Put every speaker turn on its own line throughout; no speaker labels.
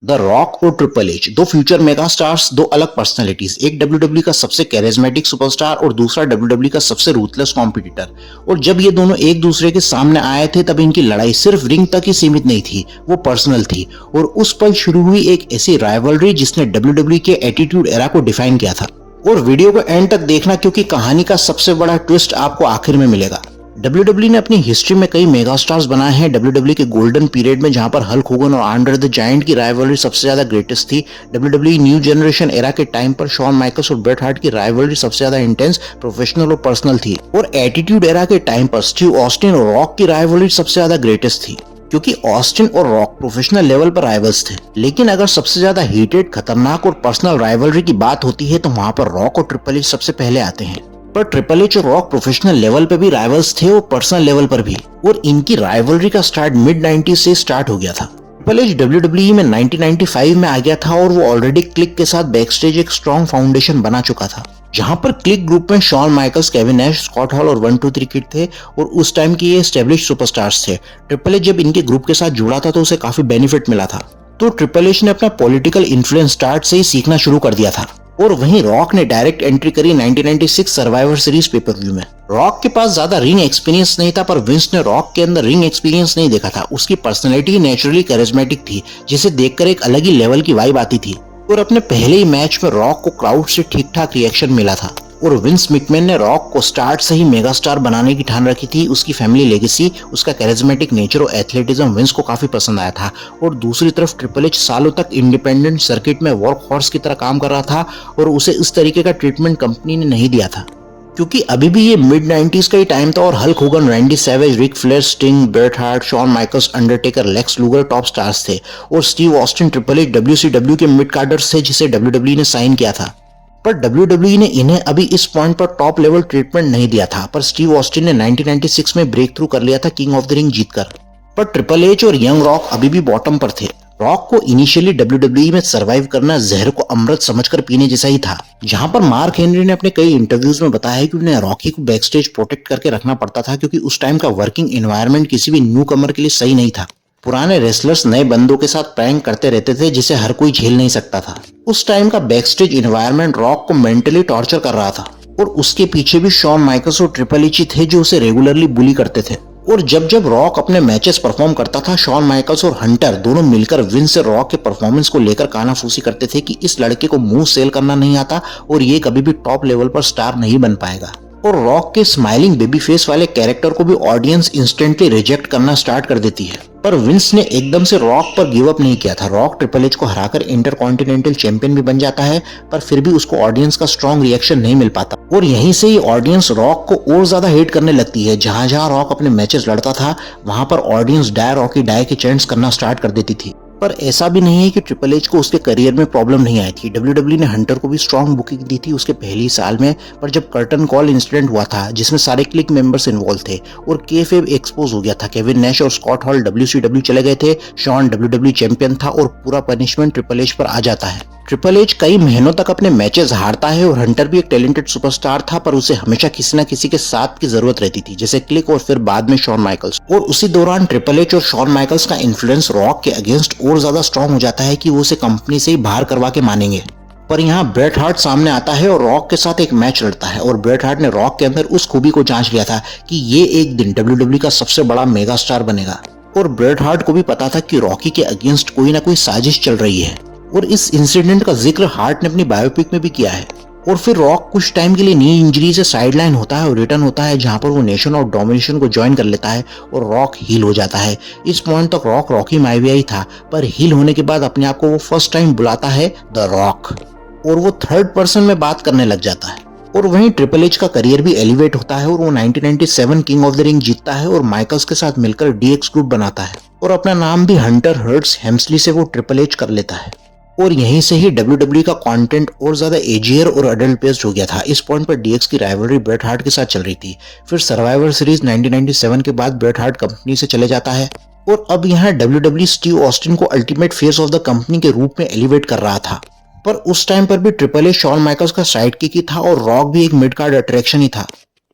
The rock और triple H, दो future mega stars, दो अलग पर्सनालिटीज, एक डब्ल्यूडब्ल्यू का सबसे कैरिज्मेटिक सुपरस्टार और दूसरा डब्ल्यूडब्ल्यू का सबसे रूथलेस कॉम्पिटिटर। और जब ये दोनों एक दूसरे के सामने आए थे तब इनकी लड़ाई सिर्फ रिंग तक ही सीमित नहीं थी, वो पर्सनल थी। और उस पल शुरू हुई एक ऐसी राइवलरी जिसने डब्ल्यूडब्ल्यू के एटीट्यूड एरा को डिफाइन किया था। और वीडियो को एंड तक देखना क्योंकि कहानी का सबसे बड़ा ट्विस्ट आपको आखिर में मिलेगा। डब्ल्यूडब्ल्यू ने अपनी हिस्ट्री में कई मेगा स्टार्स बनाए हैं। डब्ल्यूडब्ल्यू के गोल्डन पीरियड में जहां पर हल्क होगन और आंड्रे द जायंट की राइवलरी सबसे ज्यादा ग्रेटेस्ट थी, डब्ल्यूडब्ल्यू न्यू जनरेशन एरा के टाइम पर शॉन माइकल्स और ब्रेट हार्ट की राइवलरी सबसे ज्यादा इंटेंस, प्रोफेशनल और पर्सनल थी। और एटीट्यूड एरा के टाइम पर स्टीव ऑस्टिन और रॉक की राइवलरी सबसे ज्यादा ग्रेटेस्ट थी, क्योंकि ऑस्टिन और रॉक प्रोफेशनल लेवल पर राइवल्स थे। लेकिन अगर सबसे ज्यादा हीटेड, खतरनाक और पर्सनल राइवलरी की बात होती है तो वहां पर रॉक और ट्रिपल एच सबसे पहले आते हैं। पर ट्रिपल एच और रॉक प्रोफेशनल लेवल पे भी राइवल्स थे और पर्सनल लेवल पर भी, और इनकी राइवलरी का स्टार्ट मिड 90s से स्टार्ट हो गया था। ट्रिपल एच डब्ल्यूडब्ल्यूई में 1995 में आ गया था और वो ऑलरेडी क्लिक के साथ बैकस्टेज एक स्ट्रॉन्ग फाउंडेशन बना चुका था, जहां पर क्लिक ग्रुप में Shawn Michaels, Kevin Nash, Scott Hall और 1-2-3 किड थे और उस टाइम के ये एस्टेब्लिश्ड सुपरस्टार्स थे। ट्रिपल एच जब इनके ग्रुप के साथ जुड़ा था तो उसे काफी बेनिफिट मिला था, तो ट्रिपल एच ने अपना पॉलिटिकल इन्फ्लुएंस स्टार्ट से ही सीखना शुरू कर दिया था। और वहीं रॉक ने डायरेक्ट एंट्री करी 1996 सर्वाइवर सीरीज पेपर व्यू में। रॉक के पास ज्यादा रिंग एक्सपीरियंस नहीं था, पर विंस ने रॉक के अंदर रिंग एक्सपीरियंस नहीं देखा था। उसकी पर्सनैलिटी नेचुरली कैरिज्मेटिक थी, जिसे देखकर एक अलग ही लेवल की वाइब आती थी। और अपने पहले ही मैच में रॉक को क्राउड से ठीक ठाक रिएक्शन मिला था। और विंस मैकमैन ने रॉक को स्टार्ट से ही मेगा स्टार बनाने की ठान रखी थी। उसकी फैमिली लेगेसी, उसका कैरिज्मेटिक नेचर और एथलेटिज्म विंस को काफी पसंद आया था। और दूसरी तरफ ट्रिपल एच सालों तक इंडिपेंडेंट सर्किट में वर्क हॉर्स की तरह काम कर रहा था और उसे इस तरीके का ट्रीटमेंट कंपनी ने नहीं दिया था, क्योंकि अभी भी ये मिड 90s का ही टाइम था और Hulk Hogan, Randy Savage, Ric Flair, Sting, Bret Hart, Shawn Michaels, Undertaker, Lex Luger top stars थे। और Steve Austin, triple H WCW के मिड कार्डर्स थे जिसे WWE ने साइन किया था। पर WWE ने इन्हें अभी इस पॉइंट पर टॉप लेवल ट्रीटमेंट नहीं दिया था। पर स्टीव ऑस्टिन ने 1996 में ब्रेक थ्रू कर लिया था किंग ऑफ द रिंग जीतकर। पर ट्रिपल एच और यंग रॉक अभी भी बॉटम पर थे। रॉक को इनिशियली WWE में सरवाइव करना जहर को अमृत समझकर पीने जैसा ही था, जहां पर मार्क हेनरी ने अपने कई इंटरव्यूज में बताया है कि उन्हें रॉकी को बैकस्टेज प्रोटेक्ट करके रखना पड़ता था, क्योंकि उस टाइम का वर्किंग एनवायरनमेंट किसी भी न्यू कमर के लिए सही नहीं था। पुराने रेसलर्स नए बंदों के साथ प्रैंक करते रहते थे जिसे हर कोई झेल नहीं सकता था। उस टाइम का बैकस्टेज एनवायरनमेंट रॉक को मेंटली टॉर्चर कर रहा था। और उसके पीछे भी शॉन माइकल्स और ट्रिपल एच ही थे जो उसे रेगुलरली बुली करते थे। और जब जब रॉक अपने मैचेस परफॉर्म करता था, शॉन माइकल्स और हंटर दोनों मिलकर विंस से रॉक के परफॉर्मेंस को लेकर कानाफूसी करते थे कि इस लड़के को मुंह सेल करना नहीं आता और ये कभी भी टॉप लेवल पर स्टार नहीं बन पाएगा। और रॉक के स्माइलिंग बेबी फेस वाले कैरेक्टर को भी ऑडियंस इंस्टेंटली रिजेक्ट करना स्टार्ट कर देती है। पर विंस ने एकदम से रॉक पर गिव अप नहीं किया था। रॉक ट्रिपल एच को हराकर इंटरकॉन्टिनेंटल चैंपियन भी बन जाता है, पर फिर भी उसको ऑडियंस का स्ट्रॉन्ग रिएक्शन नहीं मिल पाता। और यहीं से ही ऑडियंस रॉक को और ज्यादा हेट करने लगती है। जहां जहां रॉक अपने मैचेस लड़ता था वहां पर ऑडियंस डाय रॉकी डाय के चैंट्स करना स्टार्ट कर देती थी। पर ऐसा भी नहीं है कि ट्रिपल एच को उसके करियर में प्रॉब्लम नहीं आई थी। WWE ने हंटर को भी स्ट्रॉन्ग बुकिंग दी थी उसके पहले साल में। पर जब कर्टन कॉल इंसिडेंट हुआ था जिसमें सारे क्लिक मेंबर्स इन्वॉल्व थे और केएफएफ एक्सपोज हो गया था, केविन नैश और स्कॉट हॉल WCW चले गए थे, शॉन WWE चैंपियन था और पूरा पनिशमेंट ट्रिपल एच पर आ जाता है। ट्रिपल एच कई महीनों तक अपने मैचेस हारता है और हंटर भी एक टैलेंटेड सुपरस्टार था, पर उसे हमेशा किसी न किसी के साथ की जरूरत रहती थी, जैसे क्लिक और फिर बाद में शॉन माइकल्स। और उसी दौरान ट्रिपल एच और शॉन माइकल्स का इन्फ्लुएंस रॉक के अगेंस्ट और ज्यादा स्ट्रॉन्ग हो जाता है कि वो उसे कंपनी से ही बाहर करवा के मानेंगे। पर यहाँ ब्रेट हार्ट सामने आता है और रॉक के साथ एक मैच लड़ता है। और ब्रेट हार्ट ने रॉक के अंदर उस खूबी को जांच लिया था कि ये एक दिन WWE का सबसे बड़ा मेगा स्टार बनेगा। और ब्रेट हार्ट को भी पता था कि रॉकी के अगेंस्ट कोई ना कोई साजिश चल रही है। और इस इंसिडेंट का जिक्र हार्ट ने अपनी बायोपिक में भी किया है। और फिर रॉक कुछ टाइम के लिए नी इंजरी से साइडलाइन होता है और रिटर्न होता है, जहां पर वो नेशन ऑफ डोमिनेशन को ज्वाइन कर लेता है और रॉक हील हो जाता है। इस पॉइंट तक रॉक रॉकी माइविया ही था, पर हील होने के बाद अपने आप को वो फर्स्ट टाइम बुलाता है द रॉक और वो थर्ड पर्सन में बात करने लग जाता है। और वहीं ट्रिपल एच का करियर भी एलिवेट होता है और वो 1997 किंग ऑफ द रिंग जीतता है और माइकल्स के साथ मिलकर DX ग्रुप बनाता है और अपना नाम भी हंटर हर्ट्स हेम्सली से वो ट्रिपल एच कर लेता है। और यहीं से ही WWE का कंटेंट और ज्यादा एजियर और अडल्ट बेस्ड हो गया था। इस पॉइंट पर DX की राइवलरी ब्रेट हार्ट के साथ चल रही थी। फिर सर्वाइवर सीरीज 1997 के बाद ब्रेट हार्ट कंपनी से चले जाता है और अब यहाँ WWE स्टीव ऑस्टिन को ultimate face of the company के रूप में एलिवेट कर रहा था। पर उस टाइम पर भी ट्रिपल एच शॉन माइकल्स का साइड किक ही था और रॉक भी एक मिड कार्ड अट्रैक्शन ही था,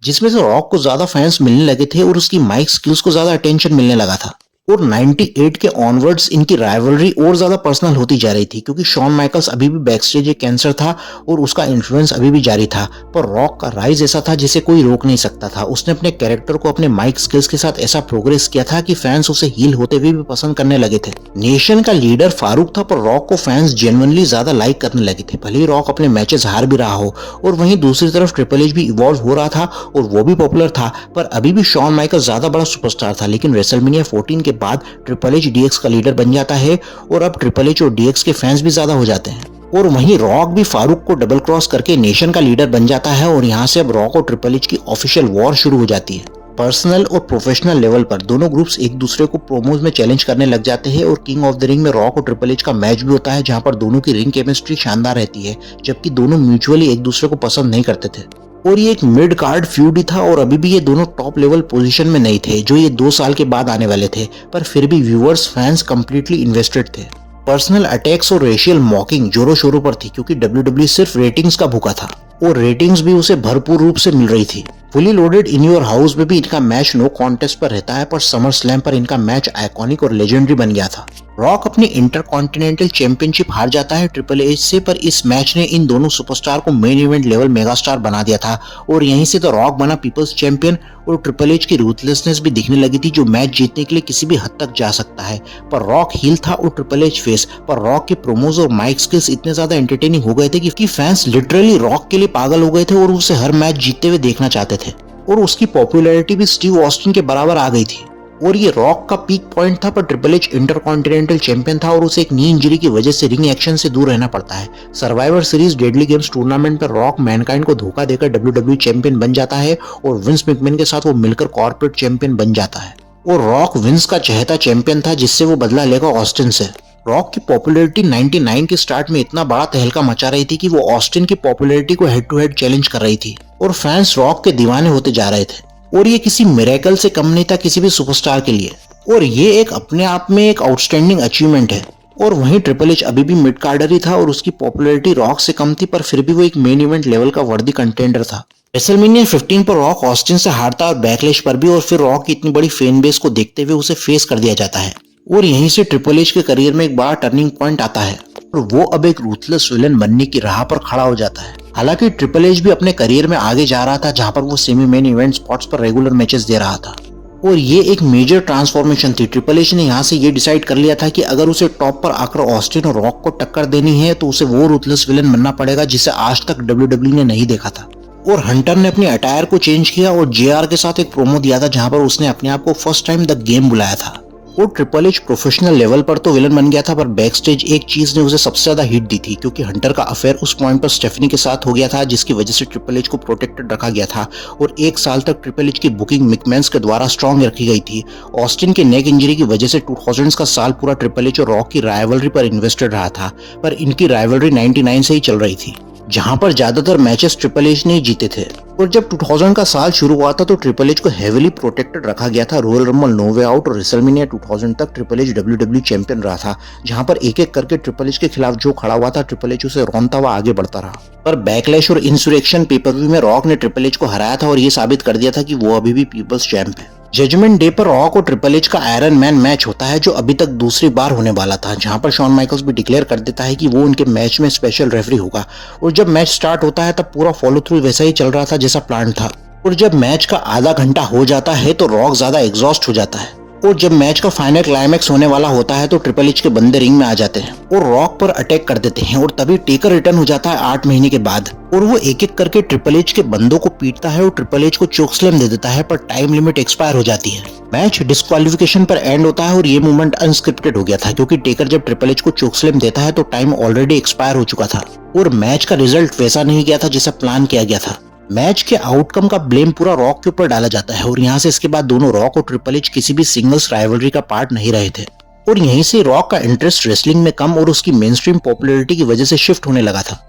जिसमें से रॉक को ज्यादा फैंस मिलने लगे थे और उसकी माइक स्किल्स को ज्यादा अटेंशन मिलने लगा था। और 98 के ऑनवर्ड्स इनकी राइवलरी और ज्यादा पर्सनल होती जा रही थी क्योंकि शॉन माइकल्स अभी भी बैकस्टेज एक कैंसर था और उसका इन्फ्लुएंस अभी भी जारी था। पर रॉक का राइज ऐसा था जिसे कोई रोक नहीं सकता था। उसने अपने कैरेक्टर को अपने माइक स्किल्स के साथ ऐसा प्रोग्रेस किया था कि फैंस उसे हील होते हुए भी पसंद करने लगे थे। नेशन का लीडर फारूक था, पर रॉक को फैंस जेन्युइनली ज्यादा लाइक करने लगे थे, भले ही रॉक अपने मैचेस हार भी रहा हो। और वहीं दूसरी तरफ ट्रिपल एच भी इवॉल्व हो रहा था और वो भी पॉपुलर था, पर अभी भी शॉन माइकल्स ज्यादा बड़ा सुपरस्टार था। लेकिन रेसलमेनिया 14 के बाद ट्रिपल एच डीएक्स का लीडर बन जाता है और अब ट्रिपल एच और डीएक्स के फैंस भी ज्यादा हो जाते हैं। और वहीं रॉक भी फारूक को डबल क्रॉस करके नेशन का लीडर बन जाता है और यहाँ से अब रॉक और ट्रिपल एच की ऑफिशियल वॉर शुरू हो जाती है। पर्सनल और प्रोफेशनल लेवल पर दोनों ग्रुप्स एक दूसरे को प्रोमोज में चैलेंज करने लग जाते हैं और किंग ऑफ द रिंग में रॉक और ट्रिपल एच का मैच भी होता है जहां पर दोनों की रिंग केमिस्ट्री शानदार रहती है, जबकि दोनों म्यूचुअली एक दूसरे को पसंद नहीं करते थे। और ये एक मिड कार्ड फ्यूड ही था और अभी भी ये दोनों टॉप लेवल पोजीशन में नहीं थे जो ये 2 साल के बाद आने वाले थे, पर फिर भी व्यूअर्स फैंस कंप्लीटली इन्वेस्टेड थे। पर्सनल अटैक्स और रेशियल मॉकिंग जोरों शोरों पर थी क्योंकि डब्ल्यूडब्ल्यू सिर्फ रेटिंग्स का भूखा था और रेटिंग्स भी उसे भरपूर रूप से मिल रही थी। Fully loaded in your house में भी इनका मैच नो कॉन्टेस्ट पर रहता है, पर समर स्लैम पर इनका मैच आइकॉनिक और लेजेंडरी बन गया था। रॉक अपनी इंटरकॉन्टिनेंटल चैंपियनशिप हार जाता है ट्रिपल एच से, पर इस मैच ने इन दोनों सुपरस्टार को मेन इवेंट लेवल मेगास्टार बना दिया था और यहीं से तो रॉक बना पीपल्स चैंपियन और ट्रिपल एच की रूथलेसनेस भी दिखने लगी थी जो मैच जीतने के लिए किसी भी हद तक जा सकता है। पर रॉक हील था और ट्रिपल एच फेस, पर रॉक के प्रोमोज और माइक स्किल्स इतने ज्यादा एंटरटेनिंग हो गए थे कि फैंस लिटरली रॉक के लिए पागल हो गए थे और उसे हर मैच जीतते हुए देखना चाहते थे। और उसकी पॉपुलैरिटी भी स्टीव ऑस्टिन के बराबर आ गई थी। और ये रॉक का पीक पॉइंट था, पर ट्रिपल एच इंटरकॉन्टिनेंटल चैंपियन था और उसे एक नी इंजरी की वजह से रिंग एक्शन से दूर रहना पड़ता है। Survivor series deadly games tournament पर रॉक मैनकाइंड को धोखा देकर डब्ल्यूडब्ल्यू चैंपियन बन जाता है और विंस मैकमैन के साथ वो मिलकर कॉर्पोरेट चैंपियन बन जाता है। और रॉक विंस का चहेता चैंपियन था जिससे वो बदला लेगा ऑस्टिन से। रॉक की पॉपुलैरिटी 99 के स्टार्ट में इतना बड़ा तहलका मचा रही थी कि वो ऑस्टिन की पॉपुलैरिटी को हेड टू हेड चैलेंज कर रही थी और फैंस रॉक के दीवाने होते जा रहे थे। और ये किसी मिरेकल से कम नहीं था किसी भी सुपरस्टार के लिए, और ये एक अपने आप में एक आउटस्टैंडिंग अचीवमेंट है। और वहीं ट्रिपल एच अभी भी मिड कार्डर ही था और उसकी पॉपुलैरिटी रॉक से कम थी, पर फिर भी वो एक मेन इवेंट लेवल का वर्दी कंटेंडर था। रेसलमेनिया 15 पर रॉक ऑस्टिन से हारता और बैकलैश पर भी, और फिर रॉक की इतनी बड़ी फैन बेस को देखते हुए उसे फेस कर दिया जाता है और यहीं से ट्रिपल एच के करियर में एक बड़ा टर्निंग पॉइंट आता है और वो अब एक रूथलेस विलन बनने की राह पर खड़ा हो जाता है। हालांकि ट्रिपल एच भी अपने करियर में आगे जा रहा था जहां पर वो सेमी मेन इवेंट स्पॉट्स पर रेगुलर मैचेस दे रहा था और ये एक मेजर ट्रांसफॉर्मेशन थी। ट्रिपल एच ने यहाँ से ये डिसाइड कर लिया था कि अगर उसे टॉप पर आकर ऑस्टिन और रॉक को टक्कर देनी है तो उसे वो रूथलेस विलन बनना पड़ेगा जिसे आज तक डब्ल्यूडब्ल्यू ने नहीं देखा था। और हंटर ने अपने अटायर को चेंज किया और जेआर के साथ एक प्रोमो दिया था जहां पर उसने अपने आप को फर्स्ट टाइम द गेम बुलाया था। और ट्रिपल एच प्रोफेशनल लेवल पर तो विलन बन गया था, पर बैकस्टेज एक चीज ने उसे सबसे ज्यादा हिट दी थी क्योंकि हंटर का अफेयर उस पॉइंट पर स्टेफनी के साथ हो गया था जिसकी वजह से ट्रिपल एच को प्रोटेक्टेड रखा गया था और 1 साल तक ट्रिपल एच की बुकिंग मिकमेंस के द्वारा स्ट्रॉन्ग रखी गई थी। ऑस्टिन के नेक इंजरी की वजह से 2000s का साल पूरा ट्रिपल एच और रॉक की राइवलरी पर इन्वेस्टेड रहा था, पर इनकी राइवलरी 99 से ही चल रही थी जहां पर ज्यादातर मैचेस ट्रिपल एच ने जीते थे। और जब 2000 का साल शुरू हुआ था तो ट्रिपल एच को हेवीली प्रोटेक्टेड रखा गया था। Royal rumble, no way out और रेसलमेनिया 2000 तक ट्रिपल एच डब्ल्यूडब्ल्यू चैंपियन रहा था, जहां पर एक एक करके ट्रिपल एच के खिलाफ जो खड़ा हुआ था ट्रिपल एच उसे रौंदता हुआ आगे बढ़ता रहा। पर बैकलैश और इंसुरेक्शन पेपर-व्यू में रॉक ने ट्रिपल एच को हराया था और ये साबित कर दिया था कि वो अभी भी पीपल्स चैंप है। जजमेंट डे पर रॉक और ट्रिपल एच का आयरन मैन मैच होता है जो अभी तक दूसरी बार होने वाला था, जहां पर शॉन माइकल्स भी डिक्लेयर कर देता है कि वो उनके मैच में स्पेशल रेफरी होगा। और जब मैच स्टार्ट होता है तब पूरा फॉलो थ्रू वैसा ही चल रहा था जैसा प्लान था। और जब मैच का आधा घंटा हो जाता है तो रॉक ज्यादा एग्जॉस्ट हो जाता है और जब मैच का फाइनल क्लाइमैक्स होने वाला होता है तो ट्रिपल एच के बंदे रिंग में आ जाते हैं और रॉक पर अटैक कर देते हैं और तभी टेकर रिटर्न हो जाता है 8 महीने के बाद और वो एक एक करके ट्रिपल एच के बंदों को पीटता है और ट्रिपल एच को चोकस्लैम दे देता है, पर टाइम लिमिट एक्सपायर हो जाती है। मैच डिस्क्वालिफिकेशन पर एंड होता है और ये मूवमेंट अनस्क्रिप्टेड हो गया था क्योंकि टेकर जब ट्रिपल एच को चोकस्लैम देता है तो टाइम ऑलरेडी एक्सपायर हो चुका था और मैच का रिजल्ट वैसा नहीं गया था जैसा प्लान किया गया था। मैच के आउटकम का ब्लेम पूरा रॉक के ऊपर डाला जाता है और यहाँ से इसके बाद दोनों रॉक और ट्रिपल एच किसी भी सिंगल्स राइवलरी का पार्ट नहीं रहे थे और यहीं से रॉक का इंटरेस्ट रेसलिंग में कम और उसकी मेनस्ट्रीम पॉपुलैरिटी की वजह से शिफ्ट होने लगा था,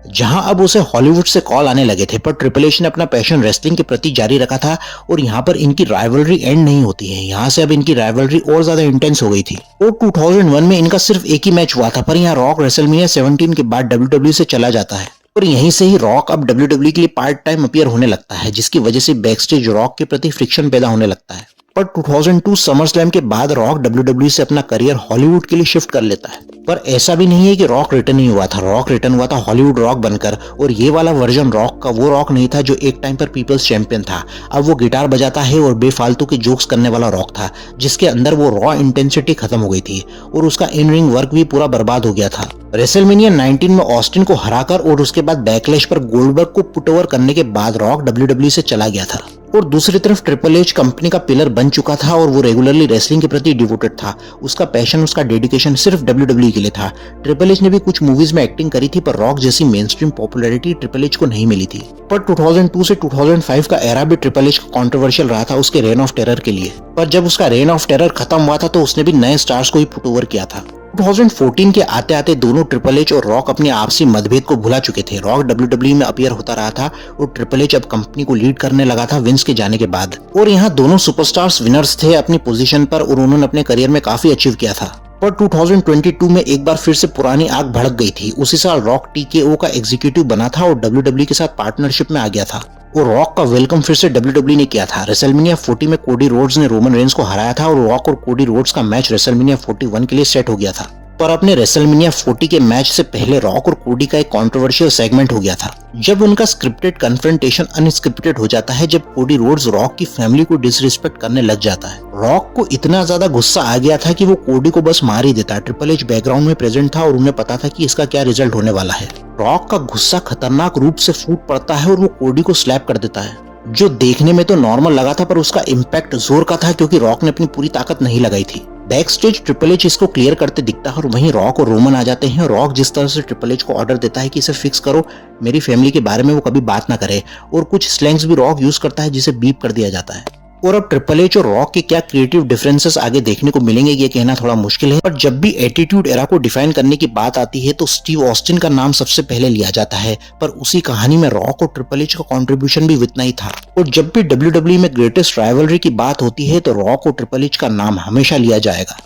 जहां अब उसे हॉलीवुड से कॉल आने लगे थे। पर ट्रिपल एच ने अपना पैशन रेसलिंग के प्रति जारी रखा था और यहाँ पर इनकी राइवलरी एंड नहीं होती है, यहाँ से अब इनकी राइवलरी और ज्यादा इंटेंस हो गई थी। और 2001 में इनका सिर्फ एक ही मैच हुआ था, पर यहाँ रॉक रेसलमेनिया 17 के बाद डब्ल्यूडब्ल्यू से चला जाता है और यहीं से ही रॉक अब WWE के लिए पार्ट टाइम अपीयर होने लगता है, जिसकी वजह से बैकस्टेज रॉक के प्रति फ्रिक्शन पैदा होने लगता है। पर 2002 समर स्लैम के बाद रॉक WWE से अपना करियर हॉलीवुड के लिए शिफ्ट कर लेता है। पर ऐसा भी नहीं है कि रॉक रिटर्न ही हुआ था। रॉक रिटर्न हुआ था हॉलीवुड रॉक बनकर, और ये वाला वर्जन रॉक का वो रॉक नहीं था जो एक टाइम पर पीपल्स चैंपियन था। अब वो गिटार बजाता है और बेफालतू के जोक्स करने वाला रॉक था, जिसके अंदर वो रॉ इंटेंसिटी खत्म हो गई थी और उसका इन रिंग वर्क भी पूरा बर्बाद हो गया था। रेसलमेनिया 19 में ऑस्टिन को हराकर और उसके बाद बैकलैश पर गोल्डबर्ग को पुट ओवर करने के बाद रॉक WWE से चला गया था। और दूसरी तरफ ट्रिपल एच कंपनी का पिलर बन चुका था और वो रेगुलरली रेसलिंग के प्रति डिवोटेड था। उसका पैशन, उसका डेडिकेशन सिर्फ WWE के लिए था। ट्रिपल एच ने भी कुछ मूवीज में एक्टिंग करी थी, पर रॉक जैसी main stream popularity triple H को नहीं मिली थी। पर 2002 से 2005 का एरा भी ट्रिपल एच का कंट्रोवर्शियल रहा था उसके रेन ऑफ टेरर के लिए। पर जब उसका रेन ऑफ टेरर खत्म हुआ था तो उसने भी नए स्टार्स को ही पुट ओवर किया था। 2014 के आते आते दोनों ट्रिपल एच और रॉक अपने आपसी मतभेद को भुला चुके थे। रॉक WWE में अपीयर होता रहा था और ट्रिपल एच अब कंपनी को लीड करने लगा था विंस के जाने के बाद। और यहाँ दोनों सुपरस्टार्स विनर्स थे अपनी पोजीशन पर और उन्होंने अपने करियर में काफी अचीव किया था। पर 2022 में एक बार फिर से पुरानी आग भड़क गई थी। उसी साल रॉक TKO का एग्जीक्यूटिव बना था और WWE के साथ पार्टनरशिप में आ गया था। और रॉक का वेलकम फिर से WWE ने किया था। रेसलमेनिया 40 में कोडी रोड्स ने रोमन रेंस को हराया था और रॉक और कोडी रोड्स का मैच रेसलमेनिया 41 के लिए सेट हो गया था। पर अपने रेसलमेनिया 40 के मैच से पहले रॉक और कोडी का एक कंट्रोवर्शियल सेगमेंट हो गया था, जब उनका स्क्रिप्टेड कन्फ्रंटेशन अनस्क्रिप्टेड हो जाता है, जब कोडी रोड्स रॉक की फैमिली को डिसरिस्पेक्ट करने लग जाता है। रॉक को इतना ज्यादा गुस्सा आ गया था कि वो कोडी को बस मार ही देता। ट्रिपल एच बैकग्राउंड में प्रेजेंट था और उन्हें पता था कि इसका क्या रिजल्ट होने वाला है। रॉक का गुस्सा खतरनाक रूप से फूट पड़ता है और वो कोडी को स्लैप कर देता है, जो देखने में तो नॉर्मल लगा था पर उसका इम्पैक्ट जोर का था क्योंकि रॉक ने अपनी पूरी ताकत नहीं लगाई थी। बैक स्टेज ट्रिपल एच इसको क्लियर करते दिखता है और वहीं रॉक और रोमन आ जाते हैं। रॉक जिस तरह से ट्रिपल एच को ऑर्डर देता है कि इसे फिक्स करो, मेरी फैमिली के बारे में वो कभी बात ना करे, और कुछ स्लैंग्स भी रॉक यूज करता है जिसे बीप कर दिया जाता है। और अब ट्रिपल एच और रॉक के क्या क्रिएटिव डिफरेंसेस आगे देखने को मिलेंगे ये कहना थोड़ा मुश्किल है। पर जब भी एटीट्यूड एरा को डिफाइन करने की बात आती है तो स्टीव ऑस्टिन का नाम सबसे पहले लिया जाता है, पर उसी कहानी में रॉक और ट्रिपल एच का कंट्रीब्यूशन भी उतना ही था। और जब भी WWE में ग्रेटेस्ट राइवलरी की बात होती है तो रॉक और ट्रिपल एच का नाम हमेशा लिया जाएगा।